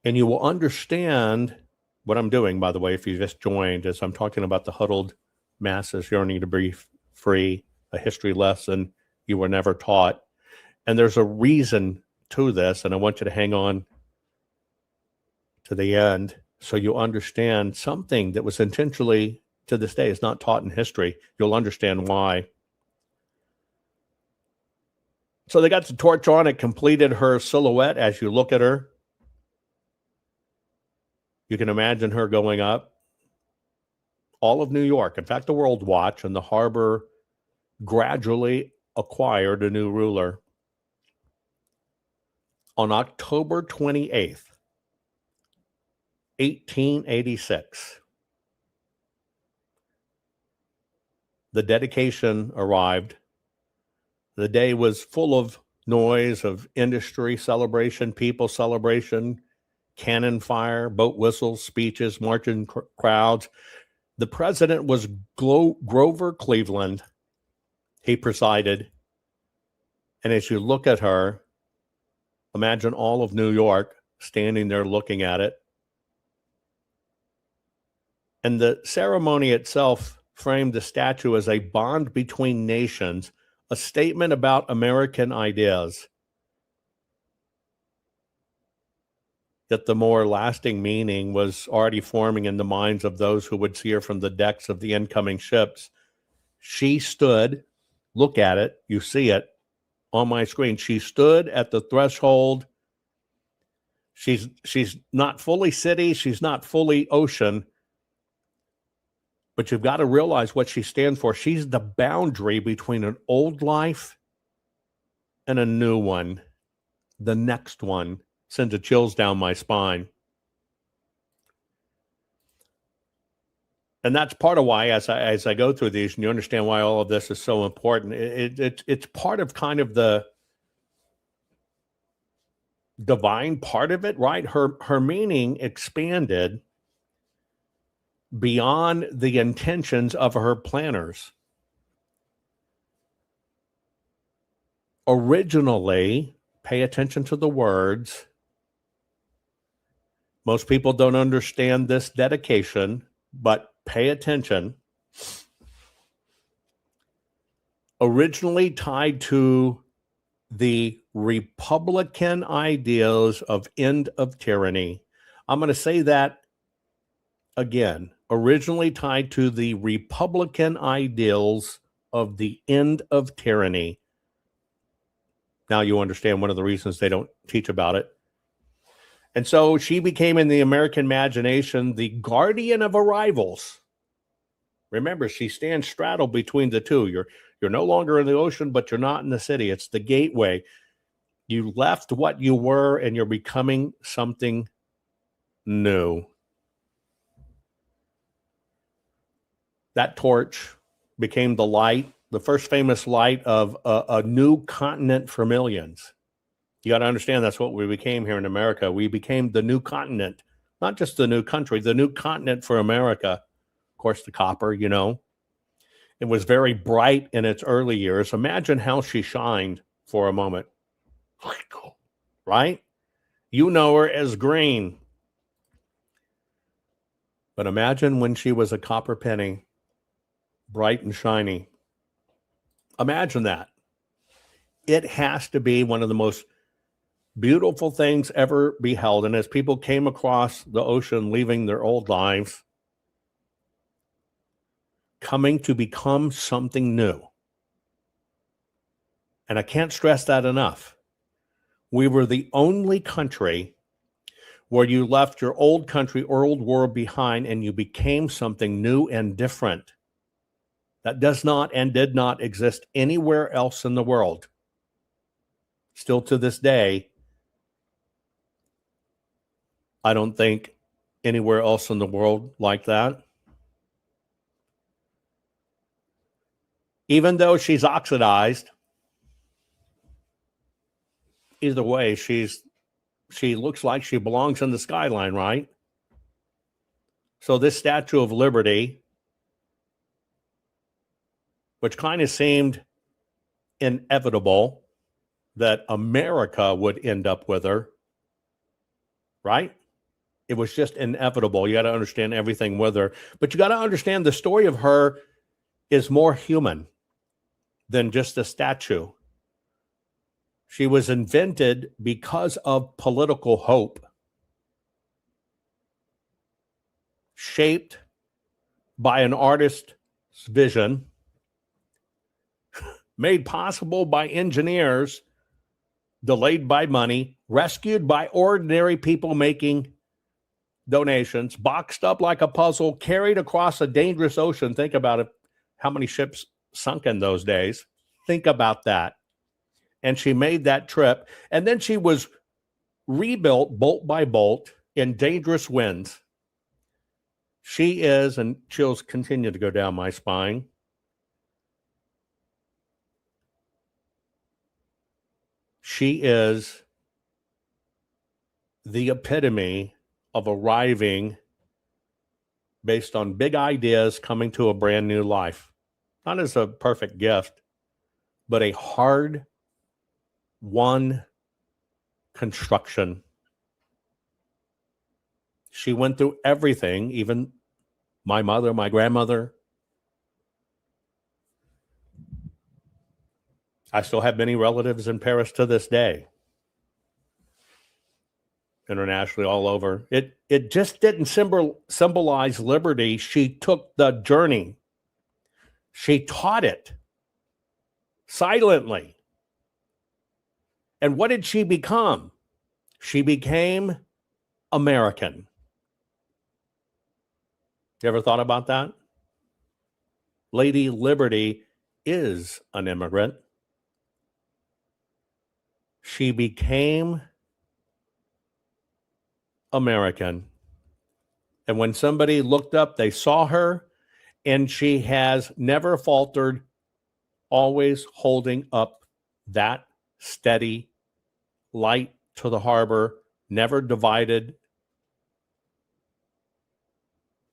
And you will understand what I'm doing, by the way, if you just joined, as I'm talking about the huddled masses yearning to be free, a history lesson you were never taught. And there's a reason to this, and I want you to hang on to the end so you understand something that was intentionally, to this day, is not taught in history. You'll understand why. So they got the torch on. It completed her silhouette as you look at her. You can imagine her going up. All of New York, in fact, the World Watch and the harbor gradually acquired a new ruler. On October 28th, 1886, the dedication arrived. The day was full of noise, of industry celebration, people celebration, cannon fire, boat whistles, speeches, marching crowds. The president was Grover Cleveland. He presided. And as you look at her, imagine all of New York standing there looking at it. And the ceremony itself framed the statue as a bond between nations, a statement about American ideas. Yet the more lasting meaning was already forming in the minds of those who would see her from the decks of the incoming ships. She stood, look at it, you see it on my screen. She stood at the threshold. She's not fully city, she's not fully ocean, but you've got to realize what she stands for. She's the boundary between an old life and a new one, the next one. Sends the chills down my spine. And that's part of why, as I go through these, and you understand why all of this is so important, it's part of kind of the divine part of it, right? Her meaning expanded beyond the intentions of her planners. Originally, pay attention to the words. Most people don't understand this dedication, but pay attention. Originally tied to the Republican ideals of end of tyranny. I'm going to say that again. Originally tied to the Republican ideals of the end of tyranny. Now you understand one of the reasons they don't teach about it. And so she became, in the American imagination, the guardian of arrivals. Remember, she stands straddled between the two. You're no longer in the ocean, but you're not in the city. It's the gateway. You left what you were, and you're becoming something new. That torch became the light, the first famous light of a new continent for millions. You got to understand that's what we became here in America. We became the new continent, not just the new country, the new continent for America. Of course, the copper, it was very bright in its early years. Imagine how she shined for a moment, right? You know her as green. But imagine when she was a copper penny, bright and shiny. Imagine that. It has to be one of the most beautiful things ever beheld. And as people came across the ocean, leaving their old lives, coming to become something new. And I can't stress that enough. We were the only country where you left your old country or old world behind and you became something new and different. That does not and did not exist anywhere else in the world. Still to this day, I don't think anywhere else in the world like that. Even though she's oxidized, either way, she looks like she belongs in the skyline, right? So this Statue of Liberty, which kind of seemed inevitable that America would end up with her, right? It was just inevitable. You got to understand everything with her. But you got to understand the story of her is more human than just a statue. She was invented because of political hope, shaped by an artist's vision, made possible by engineers, delayed by money, rescued by ordinary people making donations, boxed up like a puzzle, carried across a dangerous ocean. Think about it, how many ships sunk in those days. Think about that. And she made that trip. And then she was rebuilt bolt by bolt in dangerous winds. She is, and chills continue to go down my spine, she is the epitome of arriving based on big ideas, coming to a brand new life. Not as a perfect gift, but a hard-won construction. She went through everything, even my mother, my grandmother. I still have many relatives in Paris to this day. Internationally, all over. It just didn't symbolize liberty. She took the journey. She taught it silently. And what did she become? She became American. You ever thought about that? Lady Liberty is an immigrant. She became American. And when somebody looked up, they saw her, and she has never faltered, always holding up that steady light to the harbor, never divided,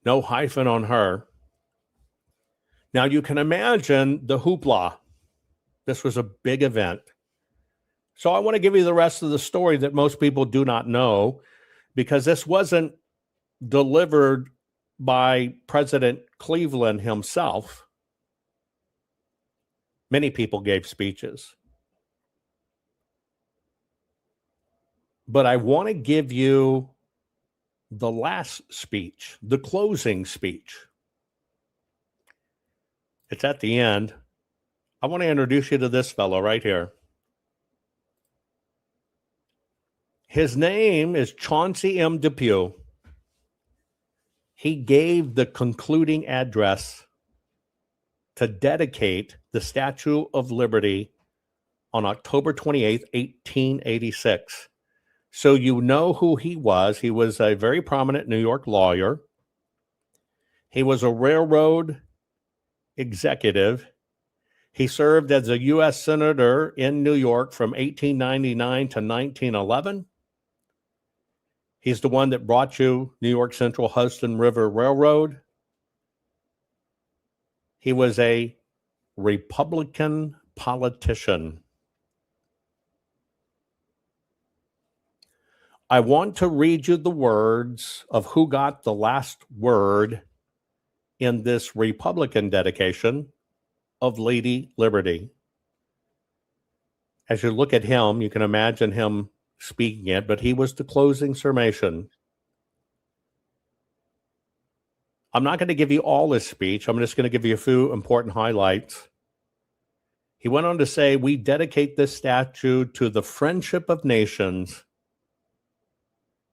no hyphen on her. Now you can imagine the hoopla. This was a big event. So I want to give you the rest of the story that most people do not know, because this wasn't delivered by President Cleveland himself. Many people gave speeches. But I want to give you the last speech, the closing speech. It's at the end. I want to introduce you to this fellow right here. His name is Chauncey M. Depew. He gave the concluding address to dedicate the Statue of Liberty on October 28th, 1886. So you know who he was. He was a very prominent New York lawyer. He was a railroad executive. He served as a U.S. Senator in New York from 1899 to 1911. He's the one that brought you New York Central Hudson River Railroad. He was a Republican politician. I want to read you the words of who got the last word in this Republican dedication of Lady Liberty. As you look at him, you can imagine him speaking it, but he was the closing summation. I'm not going to give you all his speech. I'm just going to give you a few important highlights. He went on to say, we dedicate this statue to the friendship of nations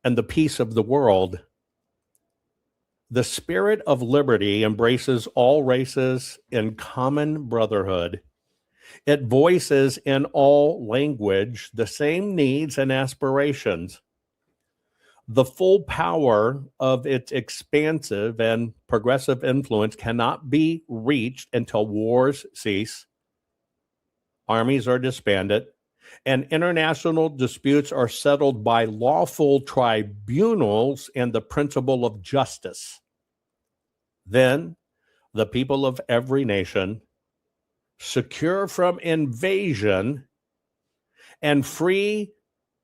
and the peace of the world. The spirit of liberty embraces all races in common brotherhood. It voices in all language the same needs and aspirations. The full power of its expansive and progressive influence cannot be reached until wars cease, armies are disbanded, and international disputes are settled by lawful tribunals and the principle of justice. Then the people of every nation, secure from invasion and free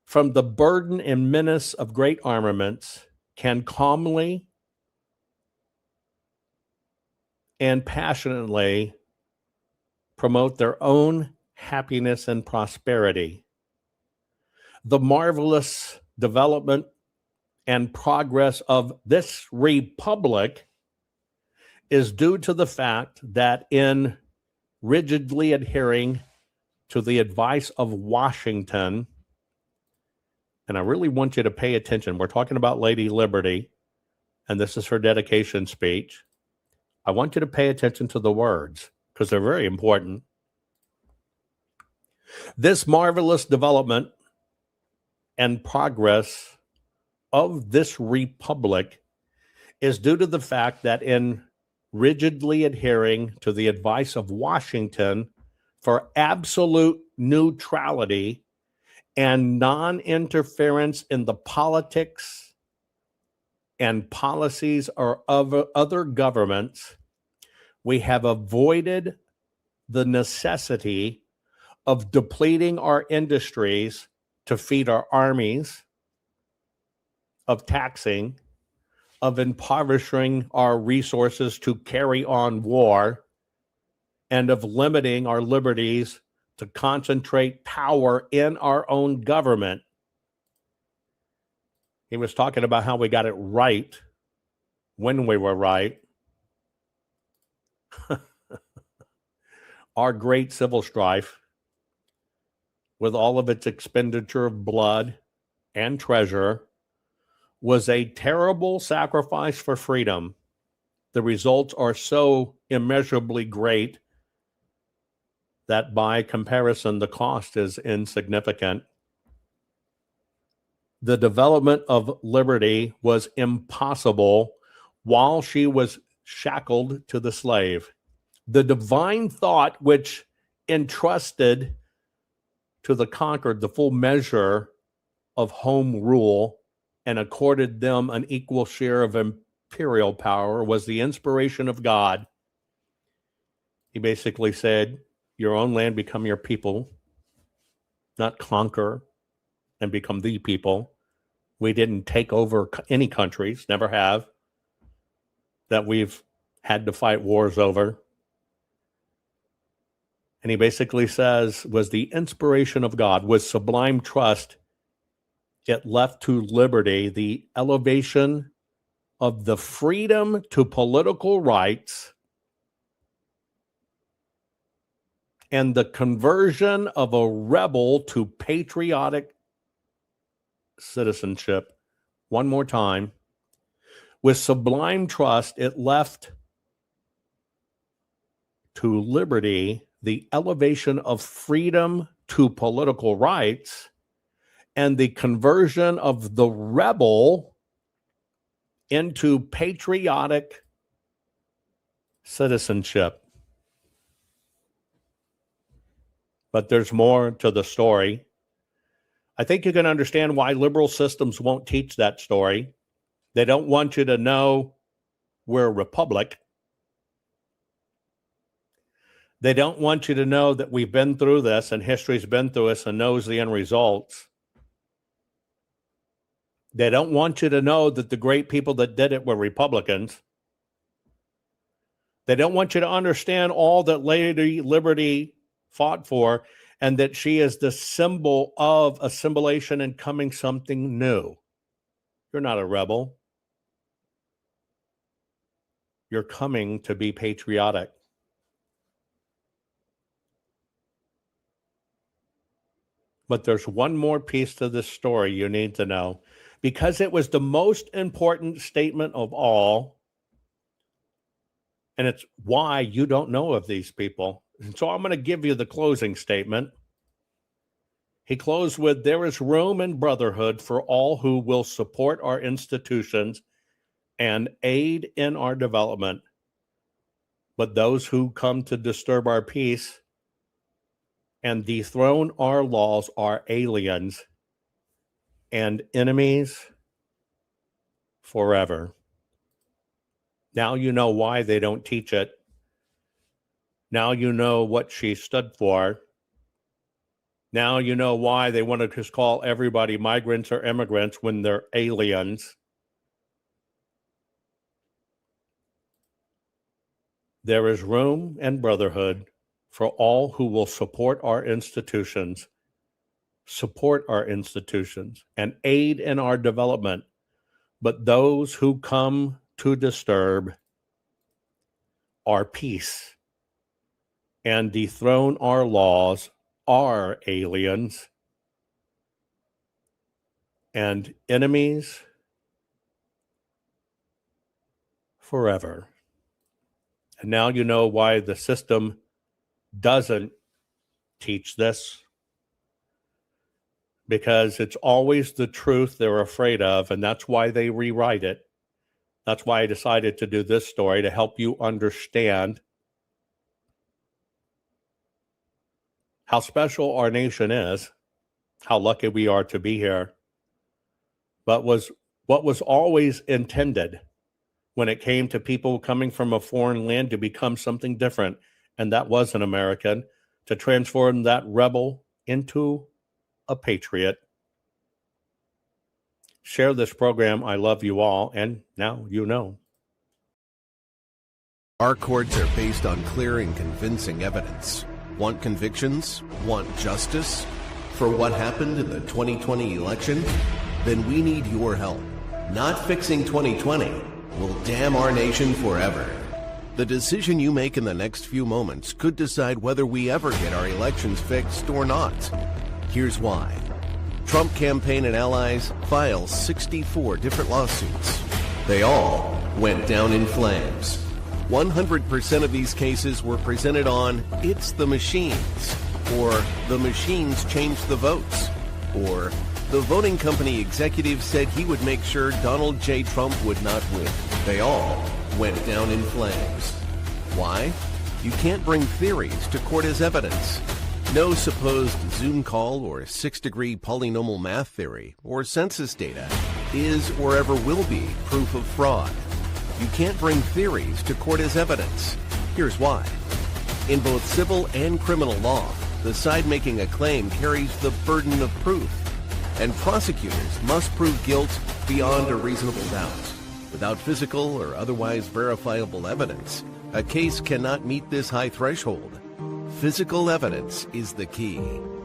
from the burden and menace of great armaments, can calmly and passionately promote their own happiness and prosperity. The marvelous development and progress of this republic is due to the fact that in rigidly adhering to the advice of Washington, and I really want you to pay attention. We're talking about Lady Liberty, and this is her dedication speech. I want you to pay attention to the words because they're very important. This marvelous development and progress of this republic is due to the fact that in rigidly adhering to the advice of Washington for absolute neutrality and non-interference in the politics and policies of other governments, we have avoided the necessity of depleting our industries to feed our armies, of taxing, of impoverishing our resources to carry on war, and of limiting our liberties to concentrate power in our own government. He was talking about how we got it right when we were right. Our great civil strife, with all of its expenditure of blood and treasure, was a terrible sacrifice for freedom. The results are so immeasurably great that by comparison, the cost is insignificant. The development of liberty was impossible while she was shackled to the slave. The divine thought which entrusted to the conquered the full measure of home rule and accorded them an equal share of imperial power was the inspiration of God. He basically said, your own land become your people, not conquer and become the people. We didn't take over any countries, never have, that we've had to fight wars over. And he basically says, was the inspiration of God, with sublime trust, it left to liberty the elevation of the freedom to political rights and the conversion of a rebel to patriotic citizenship. One more time. With sublime trust, it left to liberty the elevation of freedom to political rights and the conversion of the rebel into patriotic citizenship. But there's more to the story. I think you can understand why liberal systems won't teach that story. They don't want you to know we're a republic. They don't want you to know that we've been through this and history's been through us and knows the end results. They don't want you to know that the great people that did it were Republicans. They don't want you to understand all that Lady Liberty fought for and that she is the symbol of assimilation and coming something new. You're not a rebel. You're coming to be patriotic. But there's one more piece to this story you need to know, because it was the most important statement of all, and it's why you don't know of these people. And so I'm going to give you the closing statement. He closed with, "There is room and brotherhood for all who will support our institutions and aid in our development. But those who come to disturb our peace and dethrone our laws are aliens and enemies forever." Now you know why they don't teach it. Now you know what she stood for. Now you know why they want to just call everybody migrants or immigrants when they're aliens. There is room and brotherhood for all who will support our institutions, and aid in our development. But those who come to disturb our peace and dethrone our laws are aliens and enemies forever. And now you know why the system doesn't teach this, because it's always the truth they're afraid of, and that's why they rewrite it. That's why I decided to do this story, to help you understand how special our nation is, how lucky we are to be here, but what was always intended when it came to people coming from a foreign land to become something different, and that was an American, to transform that rebel into a patriot. Share this program. I love you all, and now you know. Our courts are based on clear and convincing evidence. Want convictions? Want justice? For what happened in the 2020 election? Then we need your help. Not fixing 2020 will damn our nation forever. The decision you make in the next few moments could decide whether we ever get our elections fixed or not. Here's why. Trump campaign and allies filed 64 different lawsuits. They all went down in flames. 100% of these cases were presented on "It's the machines," or "The machines changed the votes," or "The voting company executive said he would make sure Donald J. Trump would not win." They all went down in flames. Why? You can't bring theories to court as evidence. No supposed Zoom call or six-degree polynomial math theory or census data is or ever will be proof of fraud. You can't bring theories to court as evidence. Here's why. In both civil and criminal law, the side making a claim carries the burden of proof, and prosecutors must prove guilt beyond a reasonable doubt. Without physical or otherwise verifiable evidence, a case cannot meet this high threshold. Physical evidence is the key.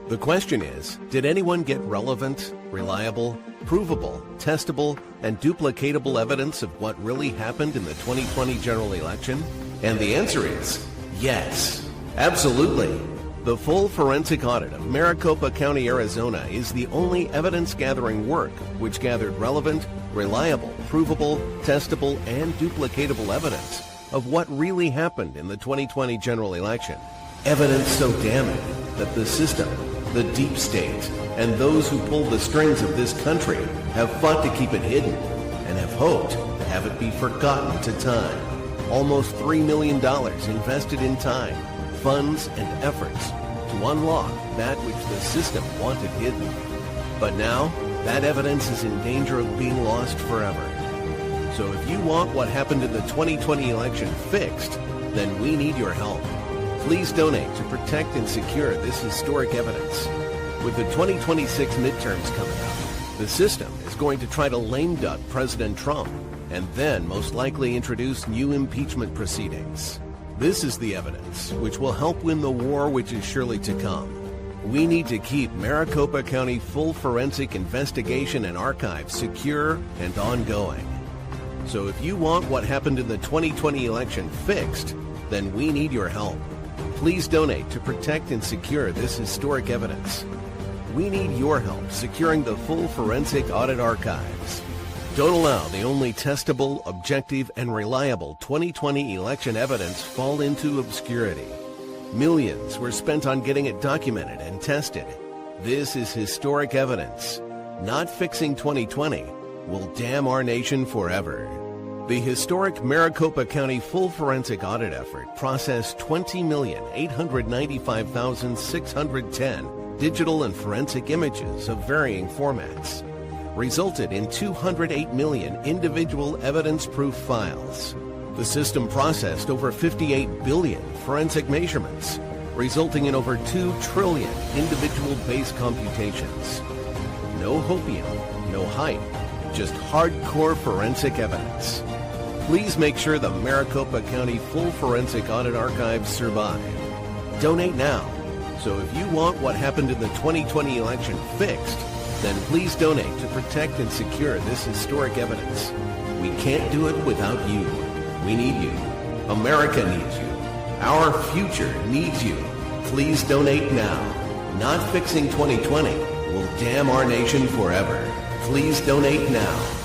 The question is, did anyone get relevant, reliable, provable, testable, and duplicatable evidence of what really happened in the 2020 general election? And the answer is yes, absolutely. The full forensic audit of Maricopa County, Arizona is the only evidence-gathering work which gathered relevant, reliable, provable, testable, and duplicatable evidence of what really happened in the 2020 general election. Evidence so damning that the system, the deep state, and those who pull the strings of this country have fought to keep it hidden and have hoped to have it be forgotten to time. Almost $3 million invested in time, funds, and efforts to unlock that which the system wanted hidden. But now, that evidence is in danger of being lost forever. So if you want what happened in the 2020 election fixed, then we need your help. Please donate to protect and secure this historic evidence. With the 2026 midterms coming up, the system is going to try to lame duck President Trump and then most likely introduce new impeachment proceedings. This is the evidence which will help win the war which is surely to come. We need to keep Maricopa County full forensic investigation and archive secure and ongoing. So if you want what happened in the 2020 election fixed, then we need your help. Please donate to protect and secure this historic evidence. We need your help securing the full forensic audit archives. Don't allow the only testable, objective, and reliable 2020 election evidence fall into obscurity. Millions were spent on getting it documented and tested. This is historic evidence. Not fixing 2020 will damn our nation forever. The historic Maricopa County full forensic audit effort processed 20,895,610 digital and forensic images of varying formats, resulted in 208 million individual evidence-proof files. The system processed over 58 billion forensic measurements, resulting in over 2 trillion individual base computations. No hopium, no hype, just hardcore forensic evidence. Please make sure the Maricopa County full forensic audit archives survive. Donate now. So if you want what happened in the 2020 election fixed, then please donate to protect and secure this historic evidence. We can't do it without you. We need you. America needs you. Our future needs you. Please donate now. Not fixing 2020 will damn our nation forever. Please donate now.